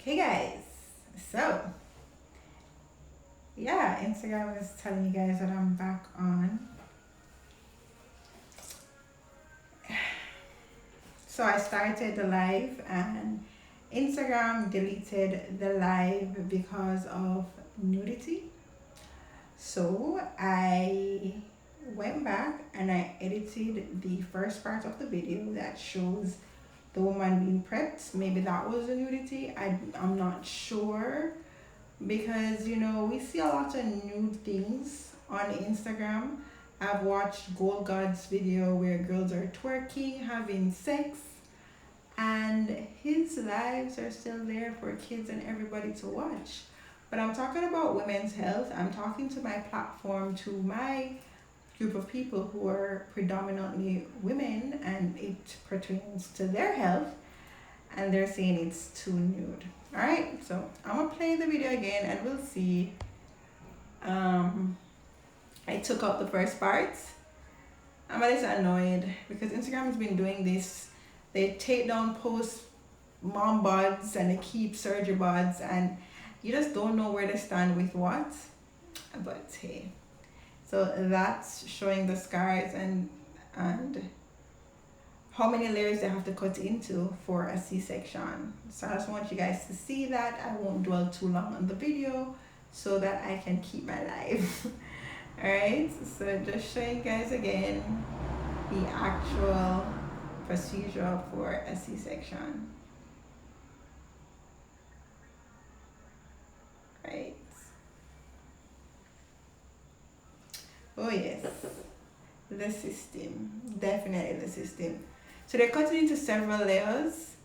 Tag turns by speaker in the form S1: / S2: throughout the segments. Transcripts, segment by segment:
S1: Okay guys, so yeah, Instagram is telling you guys that I'm back on. So I started the live and Instagram deleted the live because of nudity. So I went back and I edited the first part of the video that shows the woman being prepped. Maybe that was the nudity. I'm not sure, because we see a lot of nude things on Instagram. I've watched Gold God's video where girls are twerking, having sex, and his lives are still there for kids and everybody to watch. But I'm talking about women's health. I'm talking to my platform, to my group of people who are predominantly women, and it pertains to their health, and they're saying it's too nude. All right, so I'm gonna play the video again and we'll see. I took out the first part. I'm a little annoyed because Instagram has been doing this. They take down post mom bods and they keep surgery bods, and you just don't know where to stand with what. But hey, so that's showing the scars and how many layers they have to cut into for a C-section. So I just want you guys to see that. I won't dwell too long on the video so that I can keep my life. Alright, so just showing you guys again the actual procedure for a C-section. Right. Oh yes, the system, definitely the system. So they're cutting into several layers,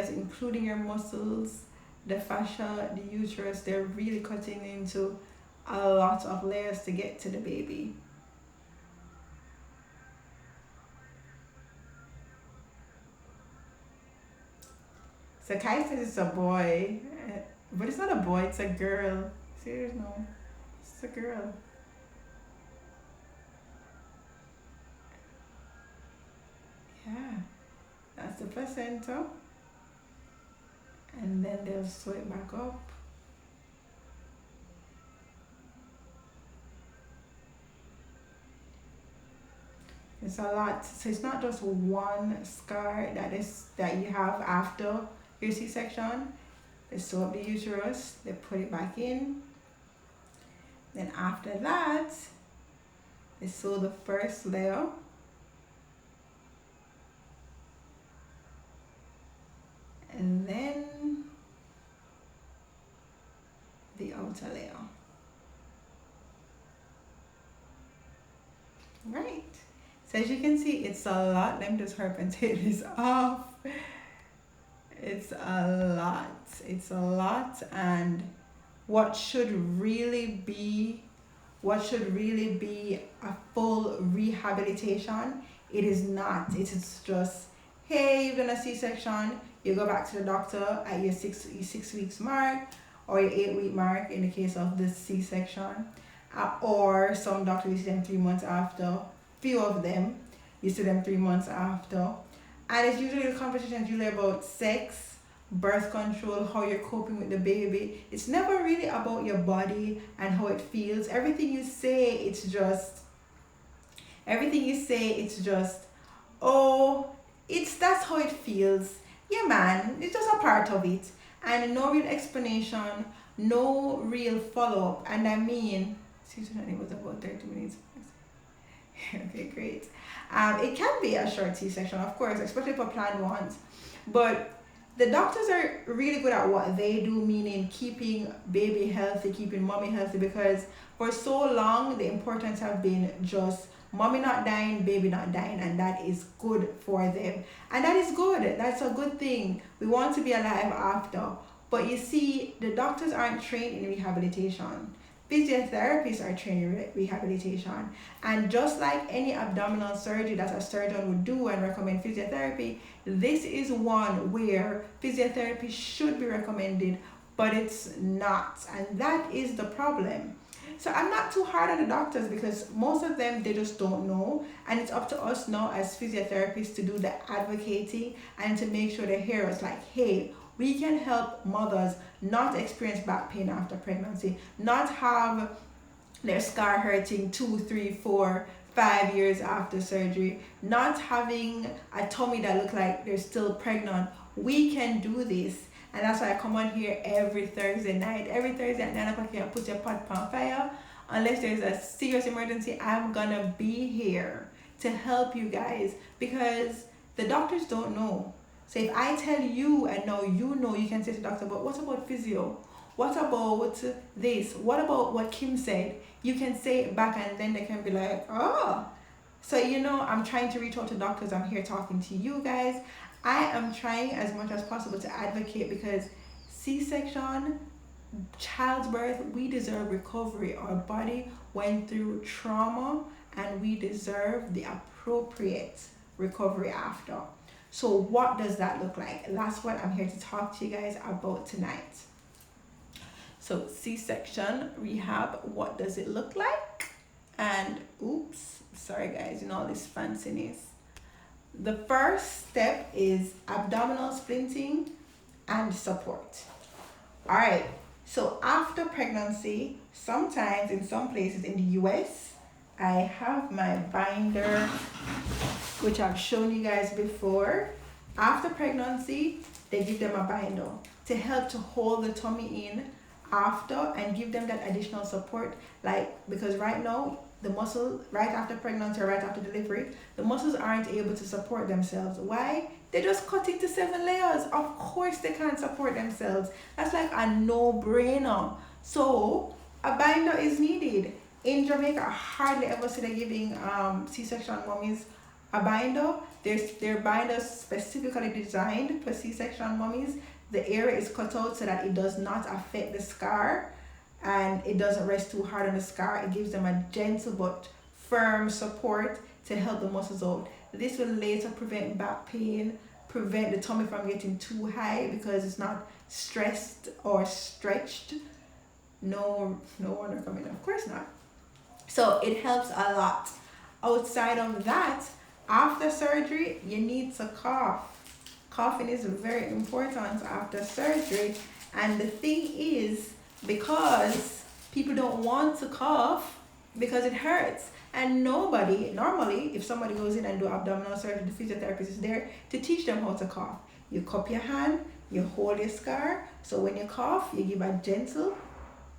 S1: including your muscles, the fascia, the uterus. They're really cutting into a lot of layers to get to the baby. So Kai says it's a boy, but it's not a boy, it's a girl. Serious, no, it's a girl. Yeah, that's the placenta. And then they'll sew it back up. It's a lot. So it's not just one scar that you have after your C-section. They sew up the uterus, they put it back in. Then after that, they sew the first layer. And then the outer layer. Right. So as you can see, it's a lot. Let me just hurry and take this off. It's a lot. And what should really be a full rehabilitation, it is not. It is just, hey, you're gonna C-section, you go back to the doctor at your six weeks mark or your 8-week mark in the case of the C-section, or some doctors you see them 3 months after. Few of them you see them 3 months after, and it's usually the conversation is usually about sex, birth control, how you're coping with the baby. It's never really about your body and how it feels. Everything you say it's just, oh, that's how it feels. Yeah man, it's just a part of it, and no real explanation, no real follow-up. And I mean, it was about 30 minutes. Okay, great. It can be a short C-section, of course, especially for planned ones, but the doctors are really good at what they do, meaning keeping baby healthy, keeping mommy healthy, because for so long the importance have been just mommy not dying, baby not dying, and that is good for them, and that is good. That's a good thing. We want to be alive after. But you see, the doctors aren't trained in rehabilitation. Physiotherapists are trained in rehabilitation, and just like any abdominal surgery that a surgeon would do and recommend physiotherapy, this is one where physiotherapy should be recommended, but it's not, and that is the problem. So I'm not too hard on the doctors, because most of them, they just don't know, and it's up to us now as physiotherapists to do the advocating and to make sure they hear us, like, hey, We can help mothers not experience back pain after pregnancy, not have their scar hurting 2, 3, 4, 5 years after surgery, not having a tummy that looks like they're still pregnant. We can do this. And that's why I come on here every Thursday night. Every Thursday at 9 o'clock, you can put your pot on fire. Unless there's a serious emergency, I'm gonna be here to help you guys, because the doctors don't know. So if I tell you and now you know, you can say to the doctor, but what about physio? What about this? What about what Kim said? You can say it back and then they can be like, oh. So, I'm trying to reach out to doctors. I'm here talking to you guys. I am trying as much as possible to advocate, because C-section, childbirth, we deserve recovery. Our body went through trauma and we deserve the appropriate recovery after. So what does that look like? That's what I'm here to talk to you guys about tonight. So C-section rehab, what does it look like? And oops, sorry guys, all this fanciness. The first step is abdominal splinting and support. All right, so after pregnancy, sometimes in some places in the US, I have my binder, which I've shown you guys before. After pregnancy, they give them a binder to help to hold the tummy in after and give them that additional support. Because right now, the muscle, right after pregnancy or right after delivery, the muscles aren't able to support themselves. Why? They just cut it to 7 layers. Of course they can't support themselves. That's like a no-brainer. So a binder is needed. In Jamaica, I hardly ever see them giving C-section mummies a binder. Their binders specifically designed for C-section mummies. The area is cut out so that it does not affect the scar and it doesn't rest too hard on the scar. It gives them a gentle but firm support to help the muscles out. This will later prevent back pain, prevent the tummy from getting too high because it's not stressed or stretched. No wonder coming, of course not. So it helps a lot. Outside of that, after surgery, you need to cough. Coughing is very important after surgery. And the thing is, because people don't want to cough because it hurts. And normally, if somebody goes in and do abdominal surgery, the physiotherapist is there to teach them how to cough. You cup your hand, you hold your scar. So when you cough, you give a gentle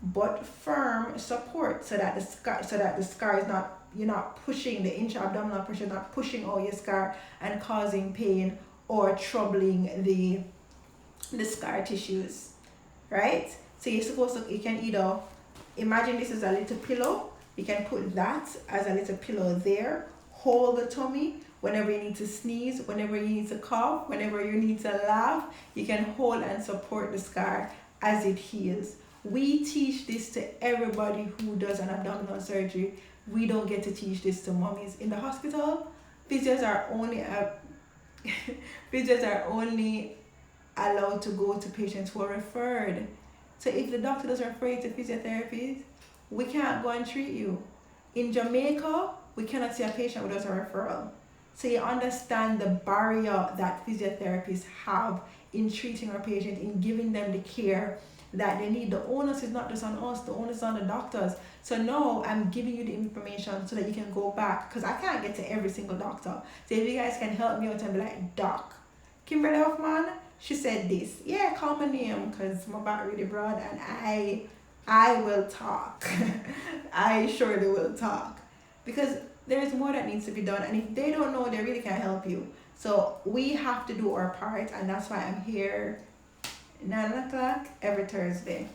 S1: but firm support so that the scar is not, you're not pushing, the intra-abdominal pressure not pushing out your scar and causing pain or troubling the scar tissues, right? So you can either imagine this is a little pillow. You can put that as a little pillow there, hold the tummy. Whenever you need to sneeze, whenever you need to cough, whenever you need to laugh, you can hold and support the scar as it heals. We teach this to everybody who does an abdominal surgery. We don't get to teach this to mummies. In the hospital, physios are only allowed to go to patients who are referred. So if the doctor doesn't refer you to physiotherapy, we can't go and treat you. In Jamaica, we cannot see a patient without a referral. So you understand the barrier that physiotherapists have in treating our patients, in giving them the care that they need. The onus is not just on us, the onus is on the doctors. So now I'm giving you the information so that you can go back, because I can't get to every single doctor. So if you guys can help me out and be like, Doc, Kimberly Hoffman, she said this. Yeah, call my name because my back really broad and I will talk. I surely will talk. Because there's more that needs to be done, and if they don't know, they really can't help you. So we have to do our part, and that's why I'm here 9 o'clock every Thursday.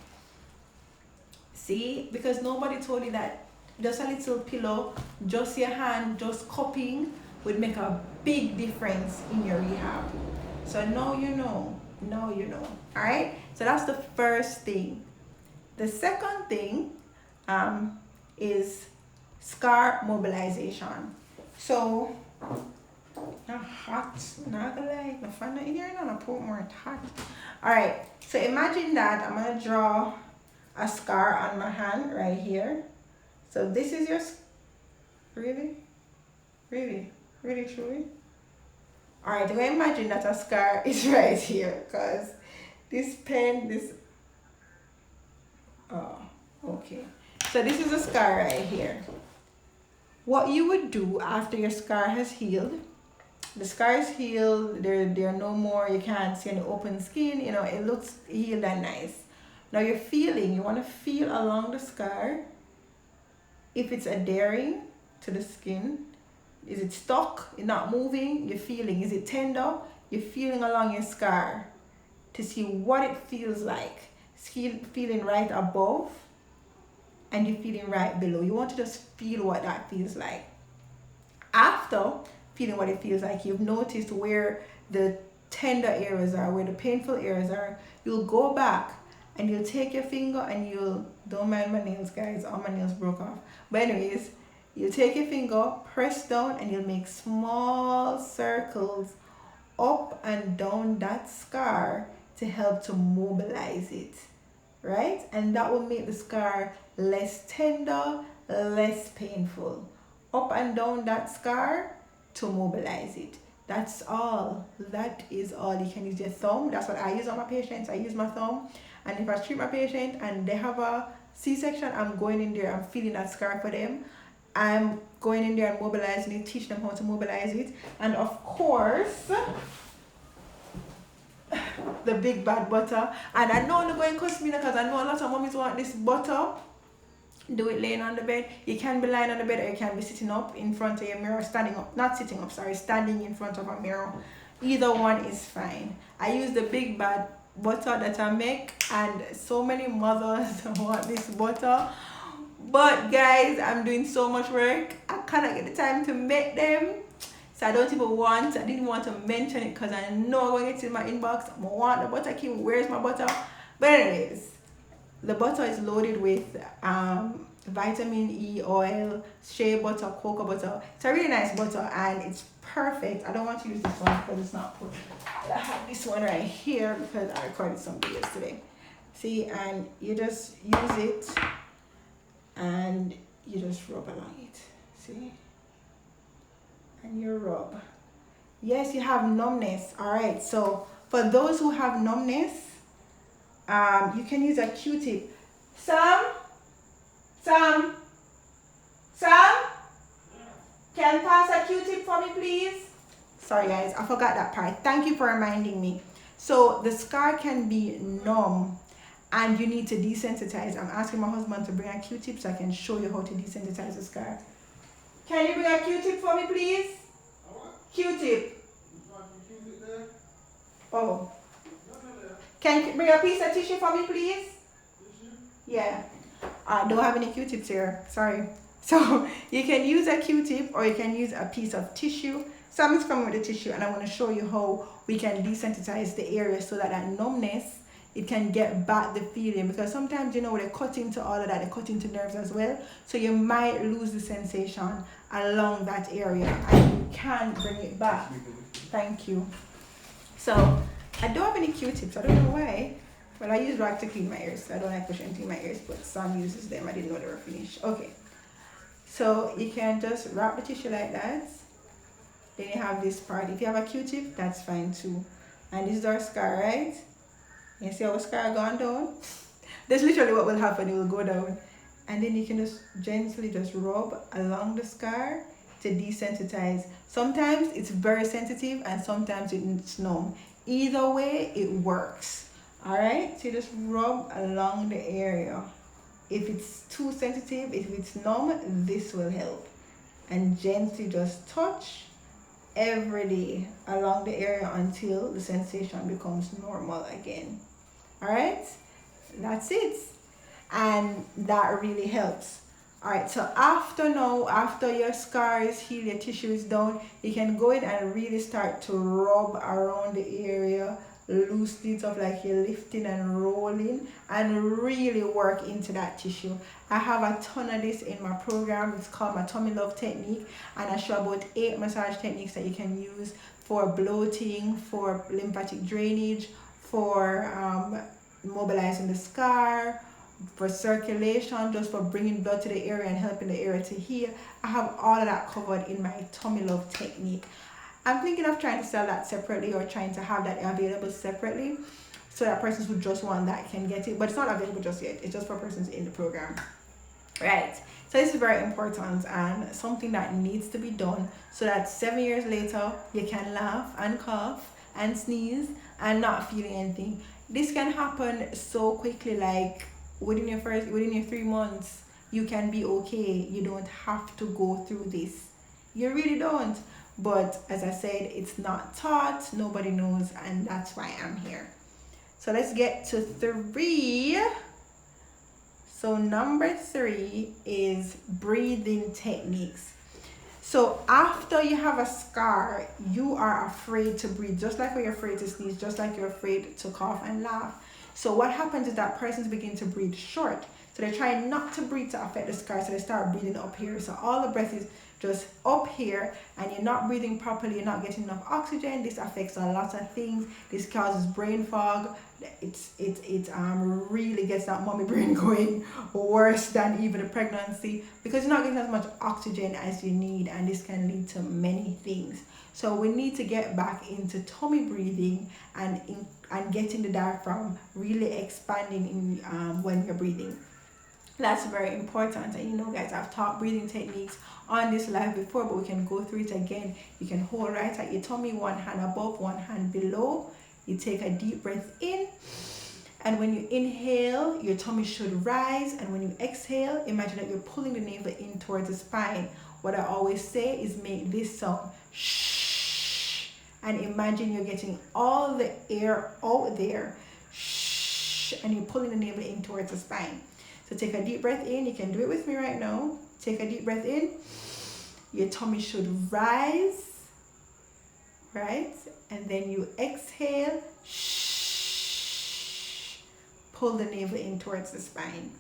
S1: See, because nobody told you that just a little pillow, just your hand, just cupping would make a big difference in your rehab. So now you know. All right, so that's the first thing. The second thing is scar mobilization. So hot, not gonna lie, my fan in here now, I put more hot. All right, so imagine that I'm gonna draw a scar on my hand right here. So this is your, really truly. All right, so imagine that a scar is right here, because This pen, this, oh, okay. So this is a scar right here. What you would do after your scar has healed, the scar is healed, there are no more, you can't see any open skin, you know, it looks healed and nice. Now you're feeling, you want to feel along the scar, if it's adhering to the skin, is it stuck, it's not moving, you're feeling, is it tender, you're feeling along your scar to see what it feels like. Feeling right above and you're feeling right below. You want to just feel what that feels like. After feeling what it feels like, you've noticed where the tender areas are, where the painful areas are, you'll go back and you'll take your finger and you'll, don't mind my nails guys, all my nails broke off. But anyways, you'll take your finger, press down, and you'll make small circles up and down that scar to help to mobilize it, right? And that will make the scar less tender, less painful. Up and down that scar to mobilize it. That's all. That is all. You can use your thumb. That's what I use on my patients. I use my thumb. And if I treat my patient and they have a C-section, I'm going in there, I'm feeling that scar for them. I'm going in there and mobilizing it, teach them how to mobilize it. And of course, the big bad butter. And I know they're going to cuss me because I know a lot of mommies want this butter. Do it laying on the bed. You can be lying on the bed or you can be sitting up in front of your mirror, standing up, not sitting up, sorry, standing in front of a mirror. Either one is fine. I use the big bad butter that I make, and so many mothers want this butter. But guys, I'm doing so much work, I cannot get the time to make them. So I didn't want to mention it because I know I'm going to get in my inbox. I want the butter, Kim, where's my butter? But anyways, the butter is loaded with vitamin E oil, shea butter, cocoa butter. It's a really nice butter and it's perfect. I don't want to use this one because it's not put. I have this one right here because I recorded some videos today. See, and you just use it and you just rub along it. See? And you rub. Yes, you have numbness. Alright, so for those who have numbness, you can use a Q-tip. Sam, can you pass a Q-tip for me, please? Sorry guys, I forgot that part. Thank you for reminding me. So the scar can be numb and you need to desensitize. I'm asking my husband to bring a Q-tip so I can show you how to desensitize the scar. Can you bring a Q-tip for me, please? Q-tip. Oh. Can you bring a piece of tissue for me, please? Yeah. I don't have any Q-tips here. Sorry. So you can use a Q-tip or you can use a piece of tissue. Sam is coming with the tissue and I'm going to show you how we can desensitize the area so that numbness, it can get back the feeling, because sometimes, you know, they cut into all of that, they cut into nerves as well, so you might lose the sensation along that area and you can bring it back. Thank you. So I don't have any Q-tips, I don't know why. Well, I use rag to clean my ears, so I don't like pushing anything in my ears, but Sam uses them. I didn't know they were finished. Okay, so you can just wrap the tissue like that. Then you have this part. If you have a Q-tip, that's fine too. And this is our scar, right? You see our scar gone down? That's literally what will happen. It will go down. And then you can just gently just rub along the scar to desensitize. Sometimes it's very sensitive and sometimes it's numb. Either way, it works. Alright? So you just rub along the area. If it's too sensitive, if it's numb, this will help. And gently just touch every day along the area until the sensation becomes normal again. All right, that's it, and that really helps. All right, so after your scar is healed, your tissue is down, you can go in and really start to rub around the area, loosely, it up like you're lifting and rolling, and really work into that tissue. I have a ton of this in my program. It's called my tummy love technique, and I show about 8 massage techniques that you can use for bloating, for lymphatic drainage, for mobilizing the scar, for circulation, just for bringing blood to the area and helping the area to heal. I have all of that covered in my tummy love technique. I'm thinking of trying to sell that separately or trying to have that available separately. so that persons who just want that can get it, but it's not available just yet. It's just for persons in the program, right? So this is very important and something that needs to be done so that 7 years later you can laugh and cough and sneeze and not feeling anything. This can happen so quickly, like within your 3 months you can be okay. You don't have to go through this, you really don't. But as I said, it's not taught, nobody knows, and that's why I'm here. So let's get to 3. So number 3 is breathing techniques. So after you have a scar, you are afraid to breathe, just like you're afraid to sneeze, just like you're afraid to cough and laugh. So what happens is that persons begin to breathe short. So they try not to breathe to affect the scar, so they start breathing up here. So all the breath is just up here, and you're not breathing properly, you're not getting enough oxygen. This affects a lot of things. This causes brain fog. It really gets that mommy brain going worse than even a pregnancy, because you're not getting as much oxygen as you need, and this can lead to many things. So we need to get back into tummy breathing and getting the diaphragm really expanding in when you're breathing. That's very important. And you know, guys, I've taught breathing techniques on this live before, but we can go through it again. You can hold right at your tummy, one hand above, one hand below. You take a deep breath in, and when you inhale, your tummy should rise, and when you exhale, imagine that you're pulling the navel in towards the spine. What I always say is make this sound shh, and imagine you're getting all the air out there, shh, and you're pulling the navel in towards the spine. So take a deep breath in. You can do it with me right now. Take a deep breath in. Your tummy should rise, right? And then you exhale, shh, pull the navel in towards the spine.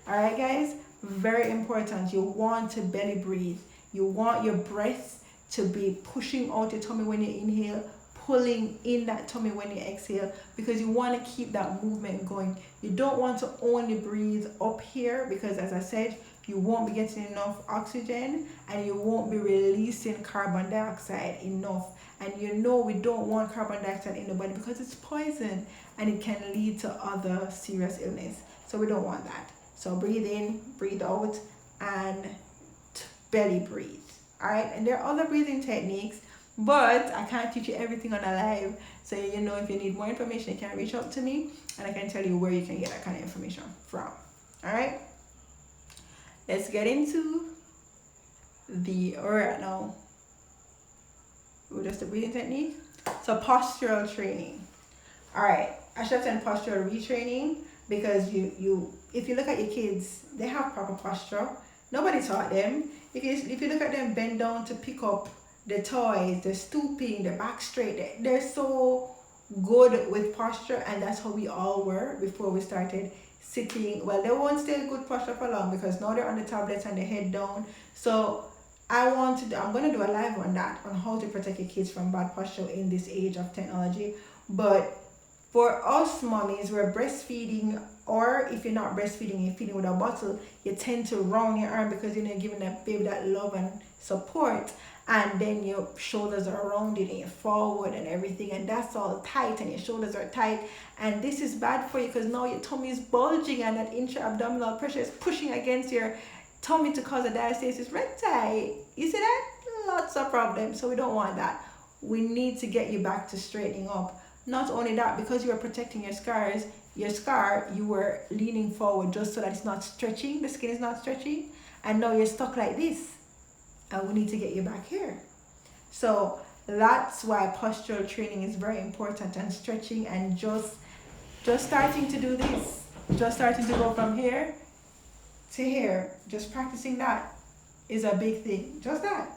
S1: All right, guys, very important. You want to belly breathe. You want your breath to be pushing out your tummy when you inhale, pulling in that tummy when you exhale, because you want to keep that movement going. You don't want to only breathe up here, because as I said, you won't be getting enough oxygen and you won't be releasing carbon dioxide enough. And you know, we don't want carbon dioxide in the body because it's poison and it can lead to other serious illness. So we don't want that. So breathe in, breathe out, and belly breathe. All right, and there are other breathing techniques, but I can't teach you everything on a live. So you know, if you need more information, you can reach out to me and I can tell you where you can get that kind of information from. All right, let's get into right now. Just the breathing technique. So postural training. All right, I should have said postural retraining, because you if you look at your kids, they have proper posture. Nobody taught them. If you look at them bend down to pick up the toys, they're stooping, they're back straight. They're so good with posture, and that's how we all were before we started sitting. Well, they won't stay in good posture for long because now they're on the tablets and their head down. So I'm going to do a live on that, on how to protect your kids from bad posture in this age of technology. But for us mommies, we're breastfeeding, or if you're not breastfeeding, you're feeding with a bottle, you tend to round your arm because you're not giving that baby that love and support, and then your shoulders are rounded and you're forward and everything, and that's all tight and your shoulders are tight, and this is bad for you because now your tummy is bulging and that intra-abdominal pressure is pushing against your tummy to cause a diastasis recti. You see that? Lots of problems. So we don't want that. We need to get you back to straightening up. Not only that, because you are protecting your scar, you were leaning forward just so that it's not stretching, the skin is not stretching, and now you're stuck like this, and we need to get you back here. So that's why postural training is very important, and stretching, and just starting to do this, just starting to go from here to here, just practicing that is a big thing. Just that,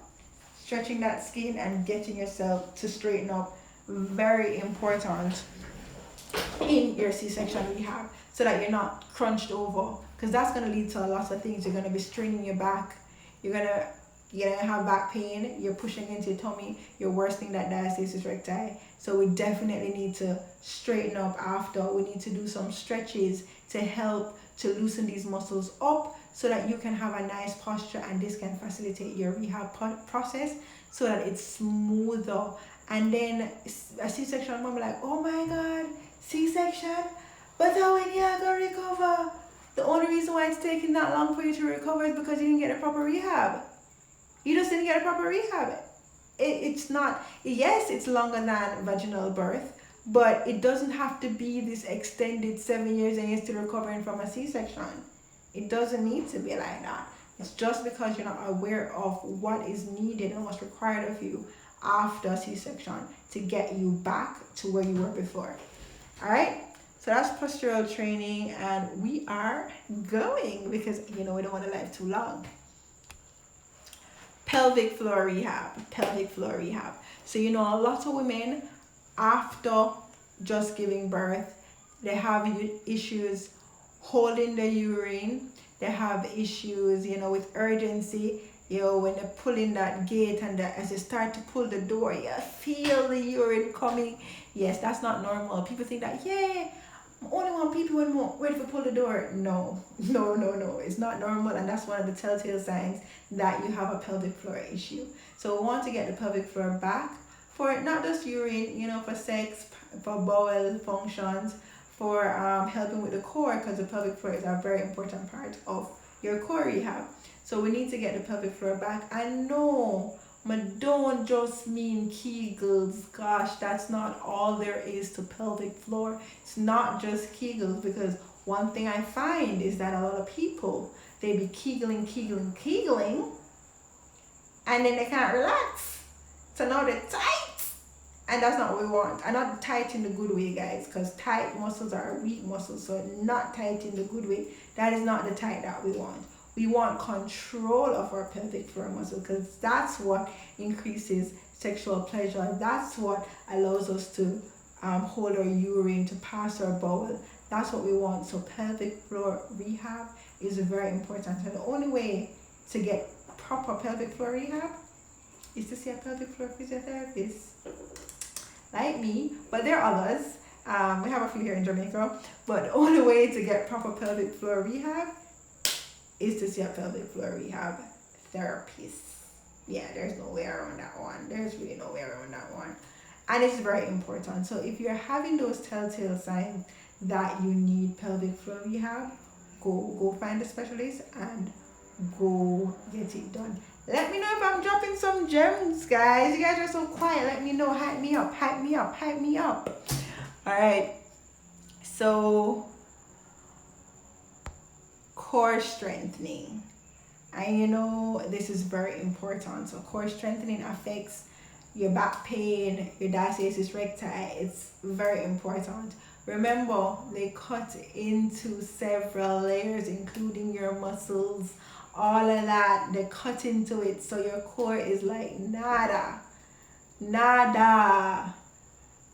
S1: stretching that skin and getting yourself to straighten up, very important in your C-section rehab, so that you're not crunched over, because that's going to lead to a lot of things. You're going to be straining your back, you're going to have back pain, you're pushing into your tummy, you're worsening that diastasis recti. So we definitely need to straighten up after. We need to do some stretches to help to loosen these muscles up so that you can have a nice posture, and this can facilitate your rehab process so that it's smoother. And then a C-section mom like, oh my God, C-section? But how when you're going to recover? The only reason why it's taking that long for you to recover is because you didn't get a proper rehab. You just didn't get a proper rehab. It's not, yes, it's longer than vaginal birth, but it doesn't have to be this extended 7 years and you're still recovering from a C-section. It doesn't need to be like that. It's just because you're not aware of what is needed and what's required of you after C-section to get you back to where you were before. All right? So that's postural training, and we are going because, we don't want to live too long. Pelvic floor rehab. So, a lot of women, after just giving birth, they have issues holding the urine. They have issues, with urgency. When they pull in that gate and as you start to pull the door, you feel the urine coming. Yes, that's not normal. People think that, only want people when more ready to pull the door. No. It's not normal, and that's one of the telltale signs that you have a pelvic floor issue. So we want to get the pelvic floor back for not just urine, for sex, for bowel functions, for helping with the core, because the pelvic floor is a very important part of your core rehab. So we need to get the pelvic floor back. I know, but don't just mean Kegels. Gosh, that's not all there is to pelvic floor. It's not just Kegels, because one thing I find is that a lot of people, they be Kegling, and then they can't relax. So now they're tight. And that's not what we want. And not tight in the good way, guys, because tight muscles are weak muscles. So not tight in the good way. That is not the tight that we want. We want control of our pelvic floor muscle, because that's what increases sexual pleasure. That's what allows us to hold our urine, to pass our bowel. That's what we want. So pelvic floor rehab is very important. And the only way to get proper pelvic floor rehab is to see a pelvic floor physiotherapist like me. But there are others. We have a few here in Jamaica. But the only way to get proper pelvic floor rehab is to see a pelvic floor rehab therapist. Yeah, there's no way around that one. There's really no way around that one. And it's very important. So if you're having those telltale signs that you need pelvic floor rehab, go find a specialist and go get it done. Let me know if I'm dropping some gems, guys. You guys are so quiet. Let me know. Hype me up. All right. So core strengthening, and this is very important. So core strengthening affects your back pain, your diastasis recti. It's very important. Remember, they cut into several layers, including your muscles, all of that. They cut into it, so your core is like nada.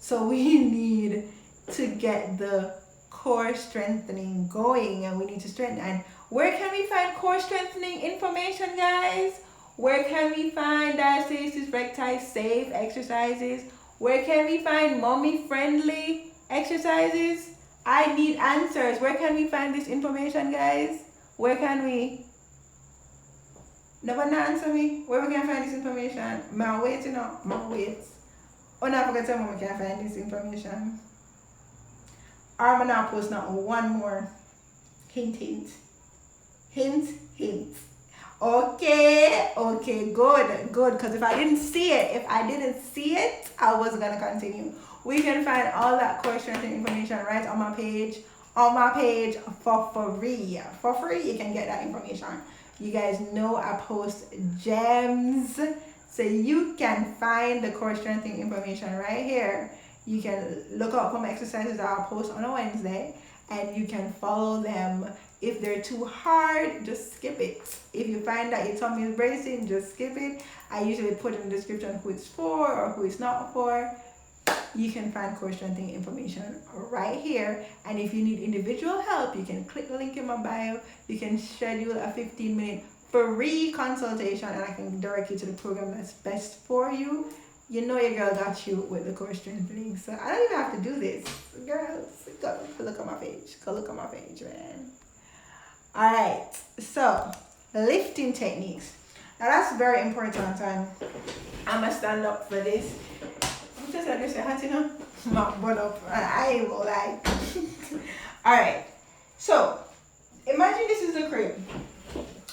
S1: So we need to get the core strengthening going, and we need to strengthen. And where can we find core strengthening information, guys? Where can we find diastasis recti safe exercises? Where can we find mommy friendly exercises? I need answers. Where can we find this information, guys? Where can we? Nobody answer me. Where we can find this information? My wait. Oh, now I forgot to tell me we can find this information. I'm gonna post now one more hint. Okay, good. Because if I didn't see it, I wasn't gonna continue. We can find all that core strengthening information right on my page. For free. For free, you can get that information. You guys know I post gems, so you can find the core strengthening information right here. You can look up some exercises that I'll post on a Wednesday, and you can follow them. If they're too hard, just skip it. If you find that your tummy is bracing, just skip it. I usually put in the description who it's for or who it's not for. You can find core strengthening information right here. And if you need individual help, you can click the link in my bio. You can schedule a 15-minute free consultation, and I can direct you to the program that's best for you. You know your girl got you with the core strengthening. So I don't even have to do this. Girls, go look at my page. Go look at my page, man. Alright, so lifting techniques. Now that's very important, and I'm gonna stand up for this. Just like this, hot, My butt up. I ain't gonna lie. Alright. So imagine this is the crib.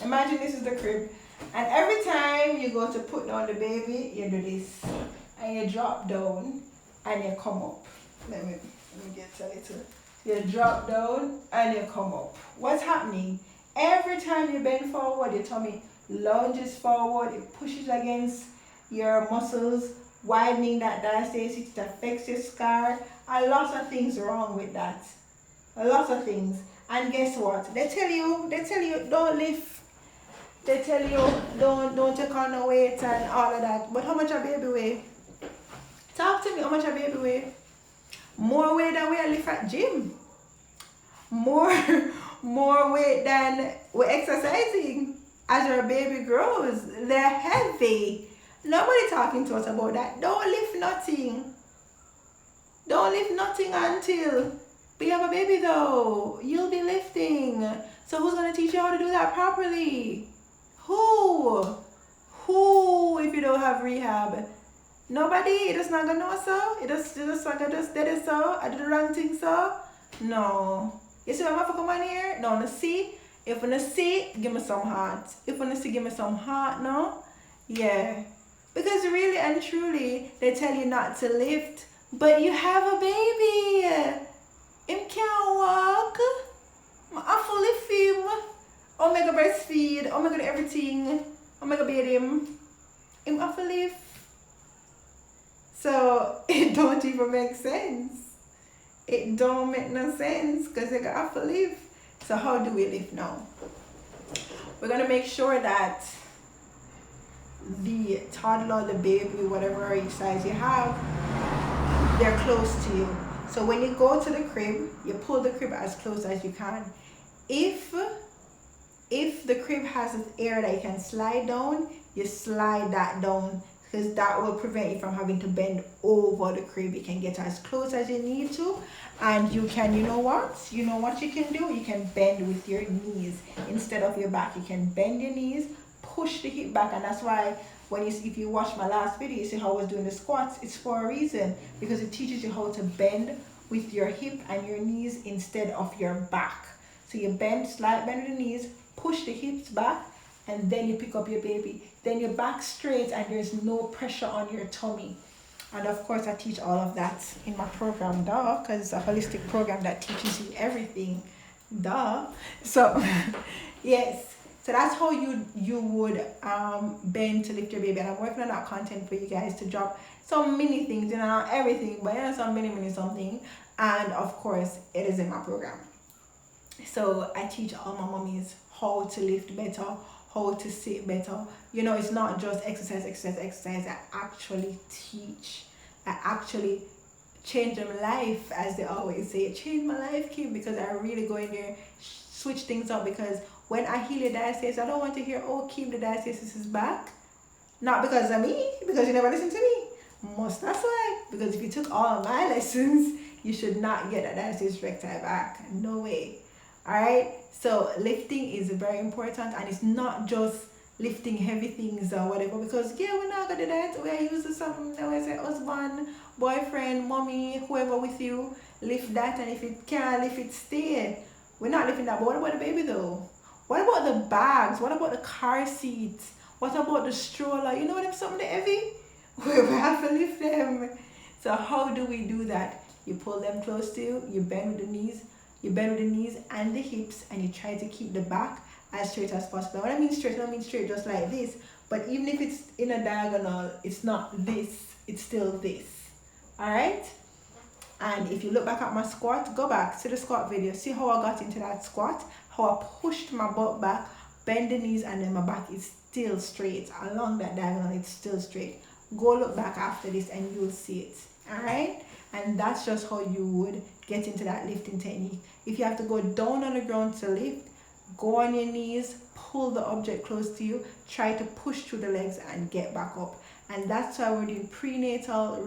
S1: Imagine this is the crib. And every time you go to put down the baby, you do this. And you drop down and you come up. Let me get a little. You drop down and you come up. What's happening? Every time you bend forward, your tummy lunges forward, it pushes against your muscles, widening that diastasis, it affects your scar. A lot of things wrong with that. A lot of things. And guess what? They tell you don't lift. They tell you don't take on no weight and all of that. But how much a baby weigh? Talk to me, how much a baby weigh? More weight than we lift at gym. More weight than we're exercising. As your baby grows, they're heavy. Nobody talking to us about that. Don't lift nothing. Don't lift nothing until we have a baby though. You'll be lifting. So who's gonna teach you how to do that properly? Who if you don't have rehab? Nobody. It is not gonna know so. It just did it so. I did the wrong thing so. No. You see what I'm gonna come on here? No, no see. If you wanna see, give me some heart. If you wanna see, give me some heart, no? Yeah. Because really and truly, they tell you not to lift, but you have a baby. Him can't walk. I have to lift him. I'm gonna breastfeed. I'm gonna do everything. I'm gonna bathe him. Him have to lift. So it don't even make sense. It don't make no sense because they got have to lift. So how do we lift now? We're gonna make sure that the toddler, the baby, whatever age size you have, they're close to you. So when you go to the crib, you pull the crib as close as you can. If the crib has an area that you can slide down, you slide that down because that will prevent you from having to bend over the crib. You can get as close as you need to, and you can, you know what you can do? You can bend with your knees instead of your back. You can bend your knees, push the hip back, and that's why if you watch my last video, you see how I was doing the squats. It's for a reason, because it teaches you how to bend with your hip and your knees instead of your back. So you bend, slight bend with the knees, push the hips back, and then you pick up your baby. Then your back straight and there's no pressure on your tummy. And of course I teach all of that in my program, duh, because it's a holistic program that teaches you everything, duh. So yes, so that's how you would bend to lift your baby. And I'm working on that content for you guys to drop so many things, not everything, but some many something. And of course it is in my program. So I teach all my mommies how to lift better, how to sit better. It's not just exercise. I actually teach. I actually change them life, as they always say. Change my life, Kim, because I really go in there, switch things up. Because when I heal your diastasis, I don't want to hear, oh, Kim, the diastasis is back. Not because of me, because you never listen to me. That's why. Because if you took all of my lessons, you should not get a diastasis recti back. No way. Alright, so lifting is very important, and it's not just lifting heavy things or whatever, because we're not gonna do that. We're used to something that we say husband, boyfriend, mommy, whoever with you, lift that, and if it can't lift it, stay. We're not lifting that. But what about the baby though? What about the bags? What about the car seats? What about the stroller? You know them something heavy? We have to lift them. So how do we do that? You pull them close to you, you bend with the knees. You bend with the knees and the hips, and you try to keep the back as straight as possible. When I mean straight, I don't mean straight just like this. But even if it's in a diagonal, it's not this, it's still this. Alright? And if you look back at my squat, go back to the squat video. See how I got into that squat? How I pushed my butt back, bend the knees, and then my back is still straight. Along that diagonal, it's still straight. Go look back after this and you'll see it. Alright? And that's just how you would get into that lifting technique. If you have to go down on the ground to lift, go on your knees, pull the object close to you, try to push through the legs and get back up. And that's why we're doing prenatal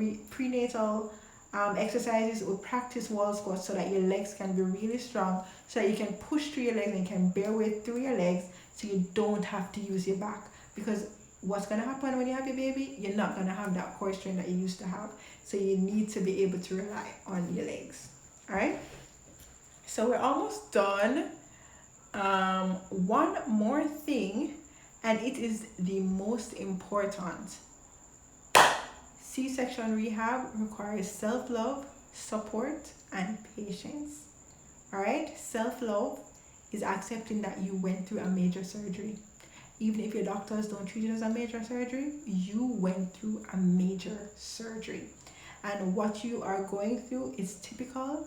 S1: exercises. We practice wall squats so that your legs can be really strong, so that you can push through your legs and you can bear weight through your legs, so you don't have to use your back. Because what's going to happen when you have your baby? You're not going to have that core strength that you used to have. So you need to be able to rely on your legs. All right. So we're almost done. One more thing, and it is the most important. C-section rehab requires self-love, support, and patience. All right. Self-love is accepting that you went through a major surgery. Even if your doctors don't treat it as a major surgery, you went through a major surgery. And what you are going through is typical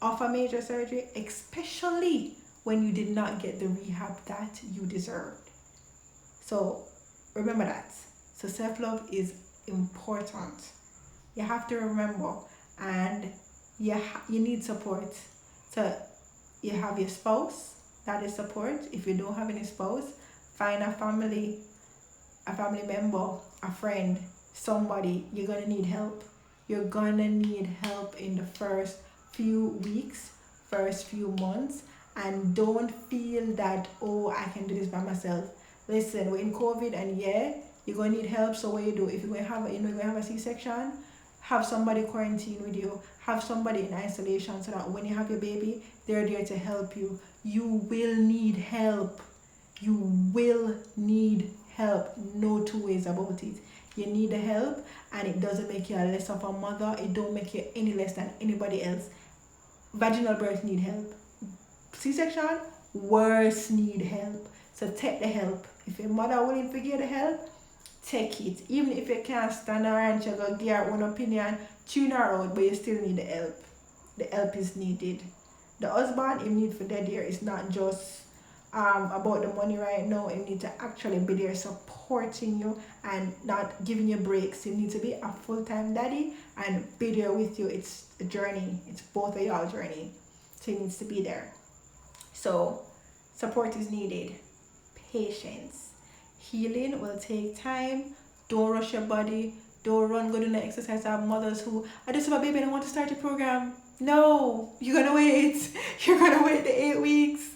S1: of a major surgery, especially when you did not get the rehab that you deserved. So remember that. So self-love is important. You have to remember, and you need support. So you have your spouse, that is support. If you don't have any spouse, find a family member, a friend, somebody. You're gonna need help. You're gonna need help in the first few weeks, first few months, and don't feel that, oh, I can do this by myself. Listen, we're in COVID, and yeah, you're gonna need help. So what you do, if you're gonna have a C-section, have somebody quarantine with you, have somebody in isolation, so that when you have your baby, they're there to help you. You will need help. You will need help. No two ways about it. You need the help, and it doesn't make you less of a mother. It don't make you any less than anybody else. Vaginal birth need help. C-section, worse need help. So take the help. If your mother willing to give the help, take it. Even if you can't stand her and she go give her own opinion, tune her out, but you still need the help. The help is needed. The husband, he need for that there. It's not just about the money right now. You need to actually be there supporting you and not giving you breaks. You need to be a full-time daddy and be there with you. It's a journey. It's both of y'all journey. So he needs to be there. So support is needed. Patience. Healing will take time. Don't rush your body. Don't run, go do the exercise. I have mothers who, I just have a baby and I want to start a program. No, you're gonna wait. You're gonna wait the 8 weeks.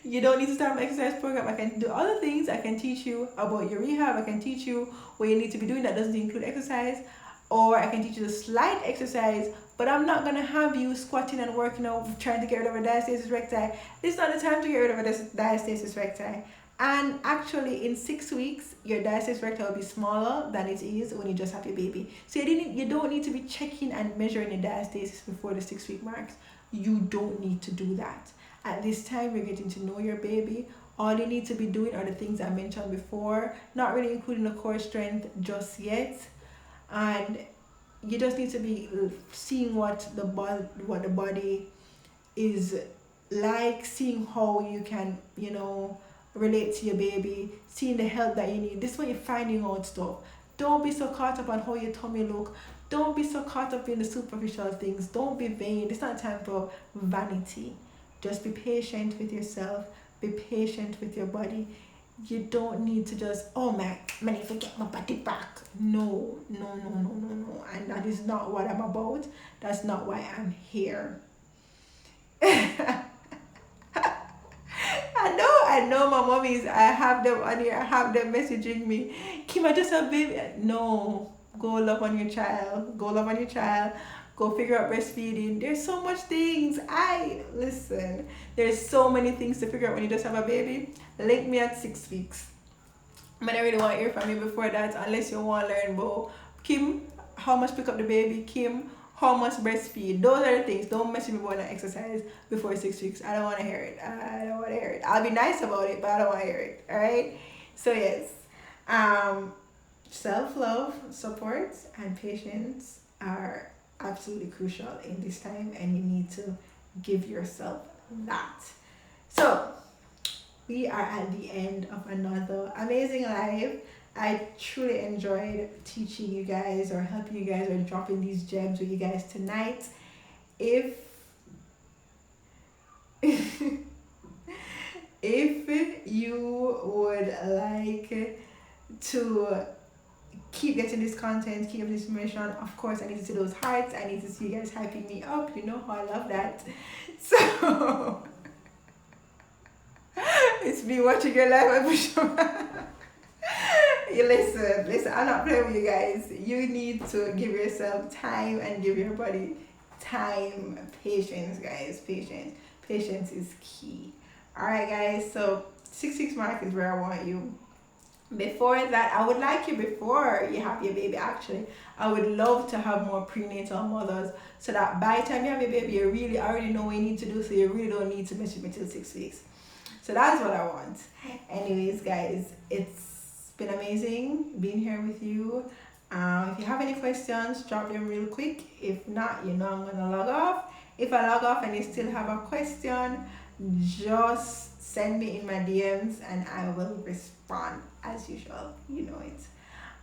S1: You don't need to start my exercise program. I can do other things. I can teach you about your rehab. I can teach you what you need to be doing that doesn't include exercise. Or I can teach you the slight exercise, but I'm not gonna have you squatting and working out, trying to get rid of a diastasis recti. It's not the time to get rid of a diastasis recti. And actually, in 6 weeks, your diastasis recti will be smaller than it is when you just have your baby. So you don't need to be checking and measuring your diastasis before the 6 week marks. You don't need to do that. At this time, you're getting to know your baby. All you need to be doing are the things I mentioned before, not really including the core strength just yet. And you just need to be seeing what the body is like, seeing how you can, relate to your baby, seeing the help that you need. This is when you're finding out stuff. Don't be so caught up on how your tummy look. Don't be so caught up in the superficial things. Don't be vain. It's not time for vanity. Just be patient with yourself. Be patient with your body. You don't need to just, oh man, I need to get my body back. No. And that is not what I'm about. That's not why I'm here. I know my mommies, I have them on here, I have them messaging me, Kim, I just have baby. No, go love on your child. Go figure out breastfeeding. There's so much things. There's so many things to figure out when you just have a baby. Link me at 6 weeks. I don't really want to hear from you before that, unless you want to learn about Kim, how much pick up the baby, Kim, how much breastfeed. Those are the things. Don't mess with me about that exercise before 6 weeks. I don't want to hear it. I'll be nice about it, but I don't want to hear it. Alright? So yes. Self-love, support, and patience are absolutely crucial in this time, and you need to give yourself that. So we are at the end of another amazing live. I truly enjoyed teaching you guys or helping you guys or dropping these gems with you guys tonight. If you would like to keep getting this content, keep this information, of course I need to see those hearts. I need to see you guys hyping me up. You know how I love that. So it's me watching your live episode. You listen, I'm not playing with you guys. You need to give yourself time and give your body time. Patience, guys. Patience is key. Alright, guys, so 6 weeks mark is where I want you. Before that, I would like you, before you have your baby, actually, I would love to have more prenatal mothers, so that by the time you have your baby, you really already know what you need to do, so you really don't need to mess with me till 6 weeks. So that's what I want. Anyways, guys, it's been amazing being here with you. If you have any questions, drop them real quick. If not, you know I'm gonna log off. If I log off and you still have a question, just send me in my DMs and I will respond as usual. You know it.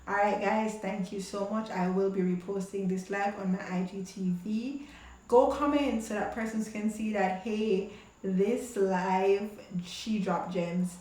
S1: Alright, guys, thank you so much. I will be reposting this live on my IGTV. Go comment so that persons can see that, hey, this live, she dropped gems.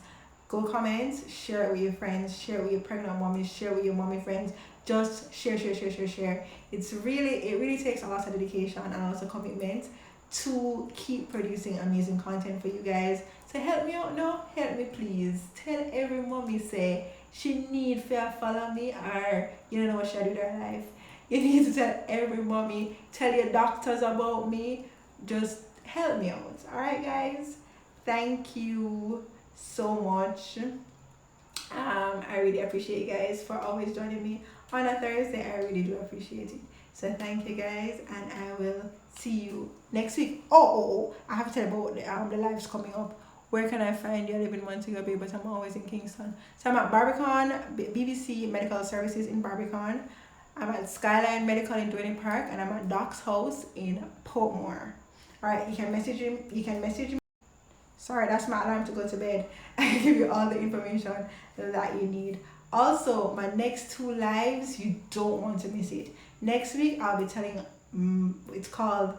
S1: Go comment, share it with your friends, share it with your pregnant mommies, share it with your mommy friends. Just share. It really takes a lot of dedication and also commitment to keep producing amazing content for you guys. So help me out now, help me please. Tell every mommy say she need to follow me, or you don't know what she do with her life. You need to tell every mommy, tell your doctors about me. Just help me out. Alright, guys, thank you so much. I really appreciate you guys for always joining me on a Thursday. I really do appreciate it. So thank you, guys, and I will see you next week. I have to tell you about the lives coming up. Where can I find you? I live in Montego Bay, but I'm always in Kingston. So I'm at Barbican, BBC Medical Services in Barbican. I'm at Skyline Medical in Dwayne Park, and I'm at Doc's House in Portmore. Alright, you can message me. Sorry, that's my alarm to go to bed. I give you all the information that you need. Also, my next 2 lives, you don't want to miss it. Next week, I'll be telling, it's called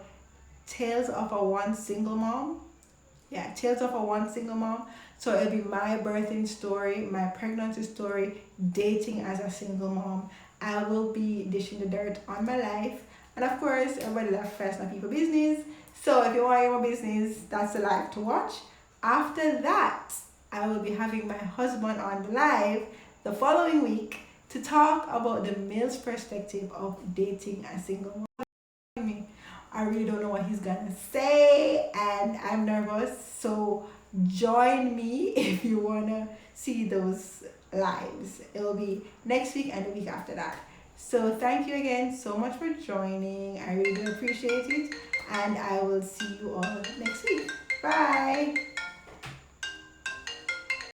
S1: Tales of a One Single Mom. Yeah, Tales of a One Single Mom. So it'll be my birthing story, my pregnancy story, dating as a single mom. I will be dishing the dirt on my life. And of course, everybody loves first and people business. So if you want your business, that's the live to watch. After that, I will be having my husband on the live the following week to talk about the male's perspective of dating a single mom. I really don't know what he's gonna say, and I'm nervous. So join me if you wanna see those lives. It'll be next week and the week after that. So thank you again so much for joining. I really do appreciate it, and I will see you all next week. Bye.